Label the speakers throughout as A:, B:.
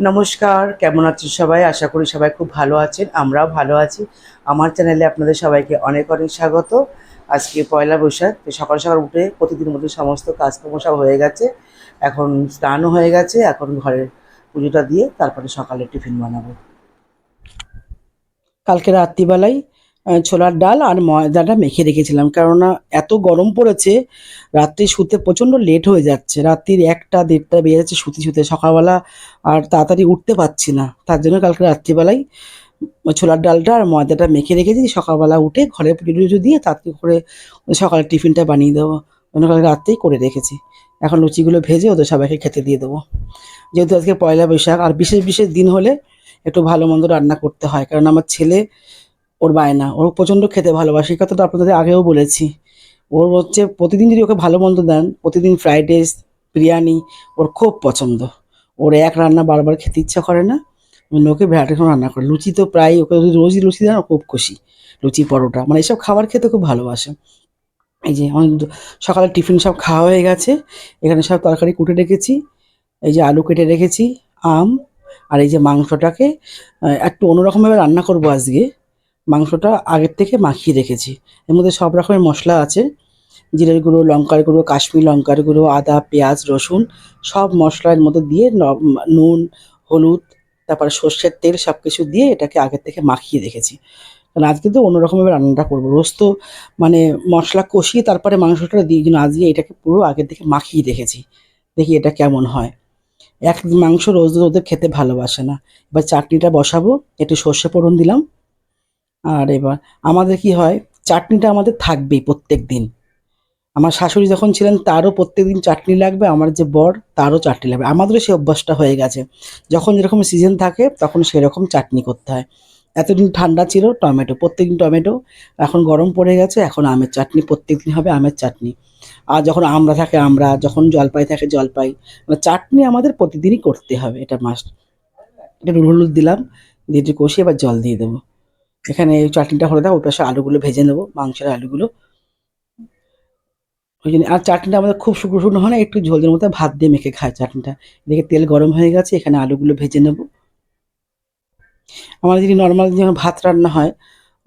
A: নমস্কার, কেমন আছেন সবাই? আশা করি সবাই খুব ভালো আছেন। আমরাও ভালো আছি। আমার চ্যানেলে আপনাদের সবাইকে অনেক অনেক স্বাগত। আজকে পয়লা বৈশাখ। তো সকাল সকাল উঠে প্রতিদিনের মতো সমস্ত কাজকর্ম সব হয়ে গেছে। এখন স্নানও হয়ে গেছে। এখন ঘরের পুজোটা দিয়ে তারপরে সকালে টিফিন বানাবো। কালকে রাত্রিবেলায় ছোলার ডাল আর ময়দাটা মেখে রেখেছিলাম, কেননা এত গরম পড়েছে, রাত্রে শুতে প্রচণ্ড লেট হয়ে যাচ্ছে। রাত্রির ১টা ১:৩০ বেজে যাচ্ছে শুতে শুতে। সকালবেলা আর তাড়াতাড়ি উঠতে পারছি না, তার জন্য কালকে রাত্রিবেলায় ছোলার ডালটা আর ময়দাটা মেখে রেখেছি। সকালবেলা উঠে ঘরে পুজো টুজো দিয়ে তাড়াতাড়ি করে সকালের টিফিনটা বানিয়ে দেবো। অন্য কালকে রাত্রেই করে রেখেছি। এখন লুচিগুলো ভেজে ওদের সবাইকে খেতে দিয়ে দেবো। যেহেতু আজকে পয়লা বৈশাখ, আর বিশেষ বিশেষ দিন হলে একটু ভালো মন্দ রান্না করতে হয়, কারণ আমার ছেলে, ওর বায়না, ও প্রচণ্ড খেতে ভালোবাসে। এই কথাটা আপনাদের আগেও বলেছি। ওর হচ্ছে প্রতিদিন যদি ওকে ভালো মন্দ দেন, প্রতিদিন ফ্রাইড রাইস, বিরিয়ানি ওর খুব পছন্দ। ওর এক রান্না বারবার খেতে ইচ্ছা করে না। ওকে ভ্যারাইটি করে রান্না করে। লুচি তো প্রায় ওকে যদি রোজই লুচি দেন ও খুব খুশি। লুচি, পরোটা মানে এসব খাবার খেতে খুব ভালোবাসে। এই যে অনেক সকালের টিফিন সব খাওয়া হয়ে গেছে। এখানে সব তরকারি কুটে রেখেছি। এই যে আলু কেটে রেখেছি, আম, আর এই যে মাংসটাকে একটু অন্যরকমভাবে রান্না করবো আজকে। মাংসটা আগের থেকে মাখিয়ে রেখেছি। এর মধ্যে সব রকমের মশলা আছে। জিরের গুঁড়ো, লঙ্কার গুঁড়ো, কাশ্মীরি লঙ্কার গুঁড়ো, আদা, পেঁয়াজ, রসুন সব মশলা এর মধ্যে দিয়ে নুন, হলুদ, তারপরে সর্ষের তেল সব কিছু দিয়ে এটাকে আগের থেকে মাখিয়ে রেখেছি। কারণ আজকে তো অন্যরকমভাবে রান্নাটা করবো। রোজ তো মানে মশলা কষিয়ে তারপরে মাংসটা দিই, কিন্তু আজকে এটাকে পুরো আগের থেকে মাখিয়ে রেখেছি। দেখি এটা কেমন হয়। মাংস রোজ রোজ ওদের খেতে ভালোবাসে না। এবার চাটনিটা বসাবো। একটু সর্ষে ফোড়ন দিলাম। আর এবার আমাদের কি হয়, চাটনিটা আমাদের থাকবেই প্রত্যেক দিন। আমার শাশুড়ি যখন ছিলেন তারও প্রত্যেকদিন চাটনি লাগবে, আমার যে বর তারও চাটনি লাগবে। আমাদেরও সেই অভ্যাসটা হয়ে গেছে। যখন যেরকম সিজন থাকে তখন সেরকম চাটনি করতে হয়। এতদিন ঠান্ডা ছিল, টমেটো প্রত্যেকদিন টমেটো। এখন গরম পড়ে গেছে, এখন আমের চাটনি প্রত্যেকদিন হবে, আমের চাটনি। আর যখন আমড়া থাকে আমড়া, যখন জলপাই থাকে জলপাই। মানে চাটনি আমাদের প্রতিদিনই করতে হবে, এটা মাস্ট। একটু নুন হলুদ দিলাম, দিয়ে একটু কষিয়ে এবার জল দিয়ে দেবো। এখানে এই চাটনিটা হলে দাও, ওই পাশে আলুগুলো ভেজে নেবো, মাংসের আলুগুলো। ওই জন্য আর চাটনিটা আমাদের খুব শুকনো শুকনো হয় না, একটু ঝোলের মধ্যে ভাত দিয়ে মেখে খায় চাটনিটা। এদিকে তেল গরম হয়ে গেছে, এখানে আলুগুলো ভেজে নেবো। আমাদের যদি নর্মাল যখন ভাত রান্না হয়,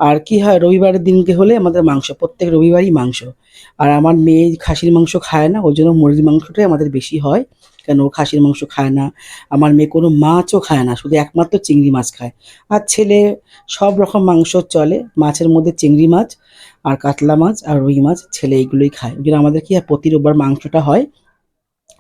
A: আর কি হয় রবিবারের দিনকে হলে আমাদের মাংস, প্রত্যেক রবিবারই মাংস। আর আমার মেয়ে খাসির মাংস খায় না, ওই জন্য মুরগির মাংসটাই আমাদের বেশি হয়। কেন ও খাসির মাংস খায় না। আমার মেয়ে কোনো মাছও খায় না, শুধু একমাত্র চিংড়ি মাছ খায়। আর ছেলে সব রকম মাংস চলে, মাছের মধ্যে চিংড়ি মাছ আর কাতলা মাছ আর রুই মাছ, ছেলে এইগুলোই খায়। ওই জন্য আমাদের কি হয়, প্রতি রোববার মাংসটা হয়।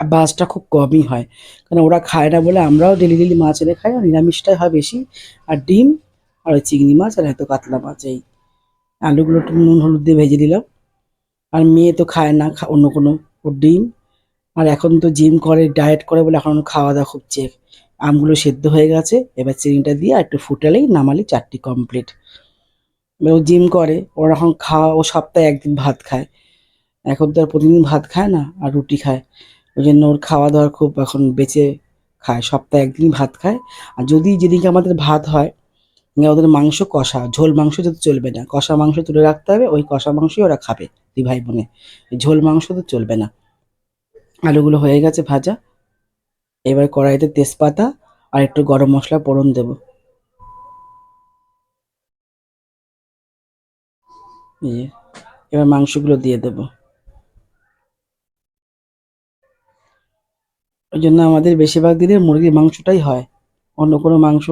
A: আর মাছটা খুব কমই হয়, কারণ ওরা খায় না বলে আমরাও ডেলি ডেলি মাছ এনে খাই। আর নিরামিষটাই হয় বেশি। আর ডিম, আর ওই চিংড়ি মাছ, আর হয়তো কাতলা মাছ এই। আলুগুলো একটু নুন হলুদ দিয়ে ভেজে দিলাম। আর মেয়ে তো খায় না অন্য কোনো, ও ডিম। আর এখন তো জিম করে, ডায়েট করে বলে এখন ওর খাওয়া দাওয়া খুব চেক। আমগুলো সেদ্ধ হয়ে গেছে, এবার চিনিটা দিয়ে আর একটু ফুটালেই নামালি, চাটনি কমপ্লিট। এবার ও জিম করে, ওর এখন খাওয়া, ও সপ্তাহে একদিন ভাত খায়। এখন তো আর প্রতিদিন ভাত খায় না, আর রুটি খায়। ওই জন্য ওর খাওয়া দাওয়ার খুব এখন বেঁচে খায়, সপ্তাহে একদিন ভাত খায়। আর যদি যেদিনকে আমাদের ভাত হয়, ওদের মাংস কষা, ঝোল মাংস যদি চলবে না, কষা মাংস তুলে রাখতে হবে, ওই কষা মাংসই ওরা খাবে, দুই ভাই বোনে। ঝোল মাংস তো চলবে না। আলুগুলো হয়ে গেছে ভাজা। এবার কড়াইতে তেজপাতা আর একটু গরম মশলা ফোড়ন দেবো। এই যে, এবার মাংসগুলো দিয়ে দেবো। ওই জন্য আমাদের বেশিরভাগ দিনে মুরগির মাংসটাই হয়, অন্য কোনো মাংস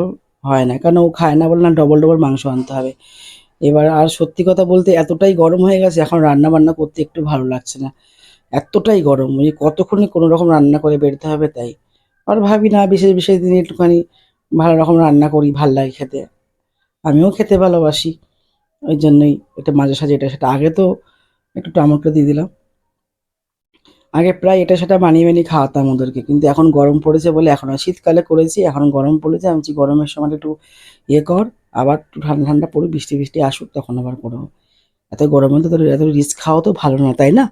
A: হয় না, কারণ ও খায় না বলে না, ডবল ডবল মাংস আনতে হবে। এবার আর সত্যি কথা বলতে এতটাই গরম হয়ে গেছে, এখন রান্না বান্না করতে একটু ভালো লাগছে না। এতটাই গরম, ওই কতক্ষণে কোনো রকম রান্না করে বেরোতে হবে তাই। আর ভাবি না, বিশেষ বিশেষ দিনে একটুখানি ভালো রকম রান্না করি, ভাল লাগে খেতে। আমিও খেতে ভালোবাসি। ওই জন্যই একটু মাঝে সাঝে এটা সেটা। আগে তো একটু টমেটো দিয়ে দিলাম। আগে প্রায় এটা সেটা বানিয়ে বানিয়ে খাওয়াতাম ওদেরকে, কিন্তু এখন গরম পড়েছে বলে, এখন আর শীতকালে করেছি, এখন গরম পড়েছে, আমি বলছি গরমের সময় একটু ইয়ে কর, আবার একটু ঠান্ডা ঠান্ডা পড়ুক, বৃষ্টি বৃষ্টি আসুক, তখন আবার করবো। এত গরমে তো তোর এত রিস্ক খাওয়া তো ভালো না, তাই না?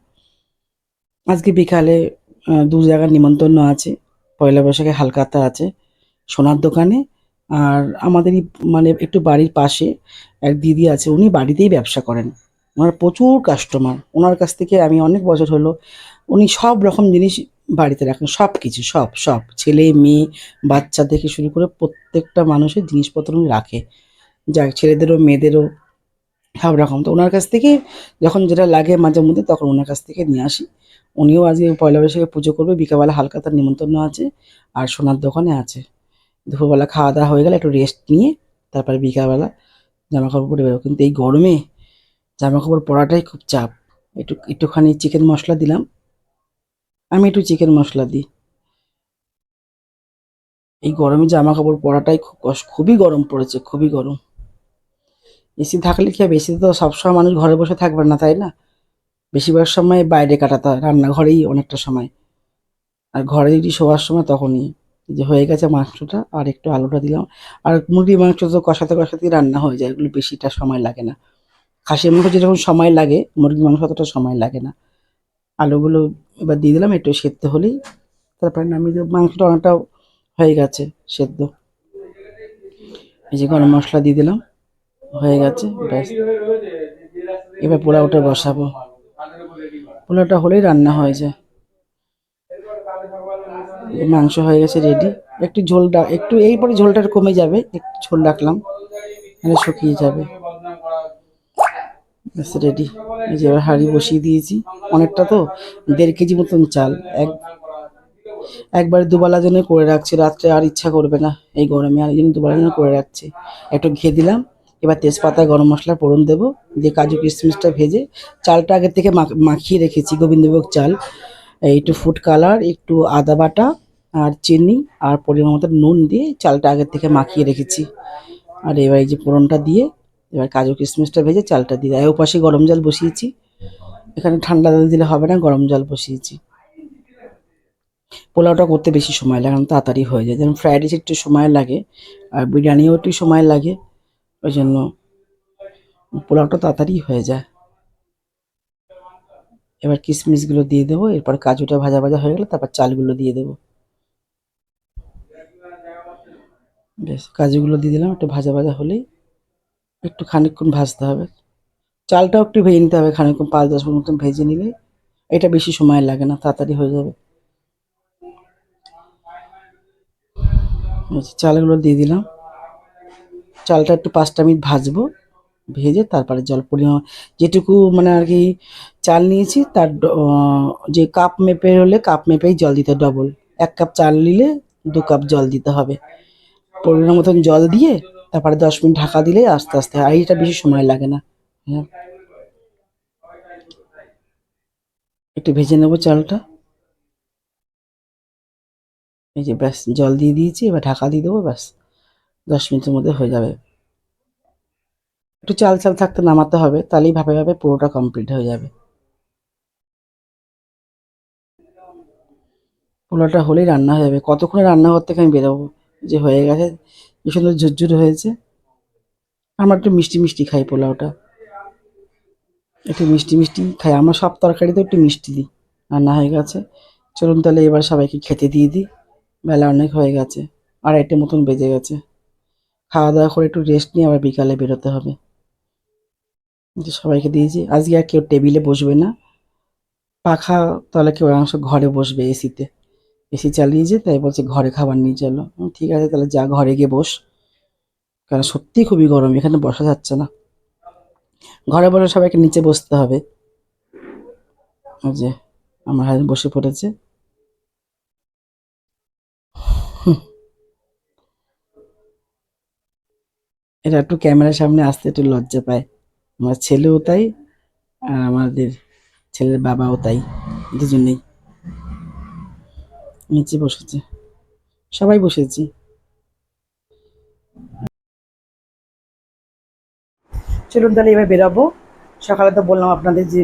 A: আজকে বিকালে দু জায়গার নিমন্ত্রণ আছে। পয়লা বৈশাখে হালখাতা আছে সোনার দোকানে। আর আমাদেরই মানে একটু বাড়ির পাশে এক দিদি আছে, উনি বাড়িতেই ব্যবসা করেন। ওনার প্রচুর কাস্টমার, ওনার কাছ থেকে আমি অনেক বছর হলো, উনি সব রকম জিনিস বাড়িতে রাখেন সব কিছু, সব সব ছেলে মেয়ে বাচ্চা থেকে শুরু করে প্রত্যেকটা মানুষের জিনিসপত্র উনি রাখে, যাক ছেলেদেরও মেয়েদেরও সব রকম। তো ওনার কাছ থেকে যখন যেটা লাগে মাঝে মধ্যে তখন ওনার কাছ থেকে নিয়ে আসি। উনিও আজকে পয়লা বৈশাখে পুজো করবে, বিকালবেলা হালকা তার নিমন্ত্রণ আছে আর সোনার দোকানে আছে। দুপুরবেলা খাওয়া দাওয়া হয়ে গেলে একটু রেস্ট নিয়ে তারপরে বিকালবেলা জামা কাপড় পরে বেরোবো। কিন্তু এই গরমে জামা কাপড় পরাটাই খুব চাপ। একটুখানি চিকেন মশলা দিলাম, আমি একটু চিকেন মশলা দিই। এই গরমে জামা কাপড় পরাটাই খুব কষ্ট, খুবই গরম পড়েছে, খুবই গরম। এসি থাকলে কি হবে, এসিতে তো সবসময় মানুষ ঘরে বসে থাকবে না, তাই না? বেশিরভাগ সময় বাইরে কাটাতে হয়, রান্নাঘরেই অনেকটা সময়। আর ঘরে যদি শোয়ার সময় তখনই। যে হয়ে গেছে মাংসটা, আর একটু আলুটা দিলাম। আর মুরগির মাংস তো কষাতে কষাতেই রান্না হয়ে যায়, এগুলো বেশিটা সময় লাগে না। খাসির মাংস যেরকম সময় লাগে, মুরগির মাংস অতটা সময় লাগে না। আলুগুলো এবার দিয়ে দিলাম, একটু সেদ্ধ হলেই তারপরে নামিয়ে দেবো। মাংসটা অনেকটা হয়ে গেছে সেদ্ধ। এই যে গরম মশলা দিয়ে দিলাম, হয়ে গেছে ব্যাস। এবার পোলাওটা বসাবো, পোলাওটা হলেই রান্না হয়ে যায়। মাংস হয়ে গেছে রেডি। একটু ঝোলটা একটু এইপরে ঝোলটা কমে যাবে, একটু ঝোল রাখলাম, মানে শুকিয়ে যাবে। ব্যাস রেডি। এই যে এবার হাঁড়ি বসিয়ে দিয়েছি, অনেকটা তো 1.5 কেজি মতন চাল, একবারে দুবেলা জন্য করে রাখছি, রাত্রে আর ইচ্ছা করবে না এই গরমে, আর এই জন্য দুবেলা জন্য করে রাখছি। একটু ঘি দিলাম, এবার তেজপাতা গরম মশলা ফোড়ন দেবো, দিয়ে কাজু কিশমিশটা ভেজে চালটা আগের থেকে মাখিয়ে রেখেছি, গোবিন্দভোগ চাল। একটু ফুড কালার, একটু আদা বাটা আর চিনি আর পরিমাণ মতো নুন দিয়ে চালটা আগের থেকে মাখিয়ে রেখেছি। আর এবার এই যে ফোড়নটা দিয়ে এবার কাজু কিশমিশটা ভেজে চালটা দিয়ে দেয়। ওপাশে গরম জল বসিয়েছি, এখানে ঠান্ডা জল দিলে হবে না, গরম জল বসিয়েছি। পোলাওটা করতে বেশি সময় লাগে না, তাড়াতাড়ি হয়ে যায়। যেমন ফ্রাইড রাইস একটু সময় লাগে আর বিরিয়ানিও একটু সময় লাগে, ওই জন্য পোলাওটা তাড়াতাড়ি হয়ে যায়। এবার কিশমিশগুলো দিয়ে দেবো, এরপর কাজুটা ভাজা ভাজা হয়ে গেলে তারপর চালগুলো দিয়ে দেবো। বেশ, কাজুগুলো দিয়ে দিলাম, একটু ভাজা ভাজা হলেই একটু খানিকক্ষণ ভাজতে হবে। চালটাও একটু ভেজে নিতে হবে, খানিকক্ষণ 5-10 মিনিট মতন ভেজে নিলে এটা বেশি সময় লাগে না, তাড়াতাড়ি হয়ে যাবে। চালগুলো দিয়ে দিলাম, চালটা একটু 5টা মিনিট ভাজবো, ভেজে তারপরে জল পরিমাণ যেটুকু মানে আর কি চাল নিয়েছি তার যে কাপ মেপে হলে কাপ মেপেই জল দিতে, ডবল 1 কাপ চাল নিলে 2 কাপ জল দিতে হবে। পরিমাণ মতন জল দিয়ে তারপরে 10 মিনিট ঢাকা দিলে আস্তে আস্তে, আর এটা বেশি সময় লাগে না। হ্যাঁ, একটু ভেজে নেবো চালটা। এই যে ব্যাস, জল দিয়ে দিয়েছি, এবার ঢাকা দিয়ে দেবো, ব্যাস 10 মিনিটের মধ্যে হয়ে যাবে। একটু চাল চাল থাকতে নামাতে হবে, তাহলেই ভাবে ভাবে পুরোটা কমপ্লিট হয়ে যাবে। পোলাওটা হলেই রান্না হয়ে যাবে। কতক্ষণে রান্নাঘর থেকে আমি বেরোবো, যে হয়ে গেছে, কি সুন্দর ঝুরঝুরে হয়েছে। আমরা একটু মিষ্টি মিষ্টি খাই পোলাওটা, একটু মিষ্টি মিষ্টি খাই, আমার সব তরকারিতে একটু মিষ্টি দিই। রান্না হয়ে গেছে, চলুন তাহলে এবার সবাইকে খেতে দিয়ে দিই, বেলা অনেক হয়ে গেছে, 2:30 মতন বেজে গেছে। খাওয়া দাওয়া করে একটু রেস্ট নিয়ে আবার বিকালে বেরোতে হবে। যে সবাইকে দিয়েছি, আজকে আর কেউ টেবিলে বসবে না, পাখা তলে কেউ অংশ ঘরে বসবে এসিতে, এসি চালিয়েছে তাই বলছে ঘরে খাবার নিয়ে চলো। ঠিক আছে তাহলে যা, ঘরে গিয়ে বস, কারণ সত্যি খুবই গরম, এখানে বসা যাচ্ছে না। ঘরে বসে সবাইকে নিচে বসতে হবে। ওই যে আমার হাজবেন্ড বসে পড়েছে। এটা একটু ক্যামেরার সামনে আসতে একটু লজ্জা পায়, আমার ছেলেও তাই আর আমাদের ছেলের বাবাও তাই, দুজনেই নিচে বসেছে, সবাই বসেছি। চলুন তাহলে এবার বেরাবো। সকালে তো বললাম আপনাদের যে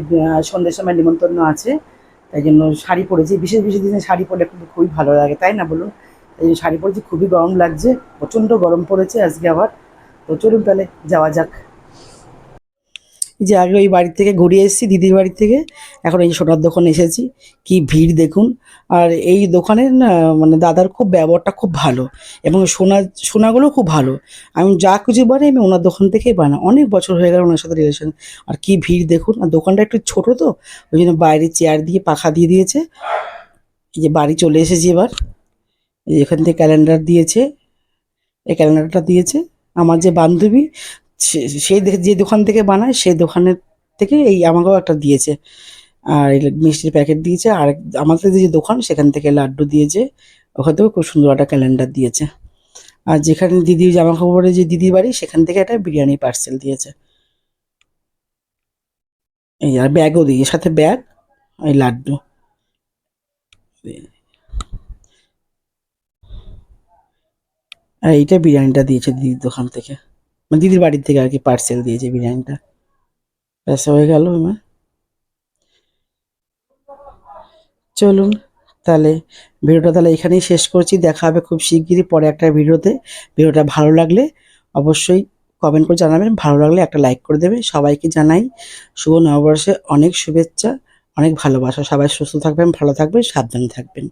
A: সন্ধ্যের সময় নিমন্ত্রণ আছে, তাই জন্য শাড়ি পরেছি। বিশেষ বিশেষ দিনে শাড়ি পরলে কিন্তু খুবই ভালো লাগে, তাই না বলুন? তাই জন্য শাড়ি পরেছি, খুবই গরম লাগছে, প্রচণ্ড গরম পড়েছে আজকে আবার। তো চলুন তাহলে যাওয়া যাক। এই যে আগে ওই বাড়ি থেকে ঘুরে এসেছি, দিদির বাড়ি থেকে, এখন এই সোনার দোকানে এসেছি। কি ভিড় দেখুন। আর এই দোকানের না মানে দাদার খুব ব্যবহারটা খুব ভালো, এবং সোনাগুলো খুব ভালো। আমি যা কিছু বানাই আমি ওনার দোকান থেকেই বানাই, অনেক বছর হয়ে গেল ওনার সাথে রিলেশন। আর কি ভিড় দেখুন, আর দোকানটা একটু ছোটো তো, ওই জন্য বাইরে চেয়ার দিয়ে পাখা দিয়ে দিয়েছে, এই যে বাড়ি চলে এসেছি এবার। এই এখান থেকে ক্যালেন্ডার দিয়েছে, এই ক্যালেন্ডারটা দিয়েছে আমার যে বান্ধবী, সে যে দোকান থেকে বানায় সেই দোকানের থেকে এই আমাকেও একটা দিয়েছে। আর এই মিষ্টির প্যাকেট দিয়েছে, আর আমাদের যে দোকান সেখান থেকে লাড্ডু দিয়েছে। ওখান থেকেও খুব সুন্দর একটা ক্যালেন্ডার দিয়েছে। আর যেখানে দিদির জামা কাপড়ের যে দিদির বাড়ি সেখান থেকে একটা বিরিয়ানি পার্সেল দিয়েছে। এই আর ব্যাগও দিয়ে, সাথে ব্যাগ, এই লাড্ডু। আর এইটা বিরিয়ানিটা দিয়েছে দিদির দোকান থেকে, মানে দিদির বাড়ির থেকে আর কি পার্সেল দিয়েছে বিরিয়ানিটা। ব্যাস হয়ে গেল আমার। চলুন তাহলে ভিডিওটা তাহলে এখানেই শেষ করছি। দেখা হবে খুব শিগগিরই পরে একটা ভিডিওতে। ভিডিওটা ভালো লাগলে অবশ্যই কমেন্ট করে জানাবেন, ভালো লাগলে একটা লাইক করে দেবেন। সবাইকে জানাই শুভ নববর্ষে অনেক শুভেচ্ছা, অনেক ভালোবাসা। সবাই সুস্থ থাকবেন, ভালো থাকবেন, সাবধানে থাকবেন।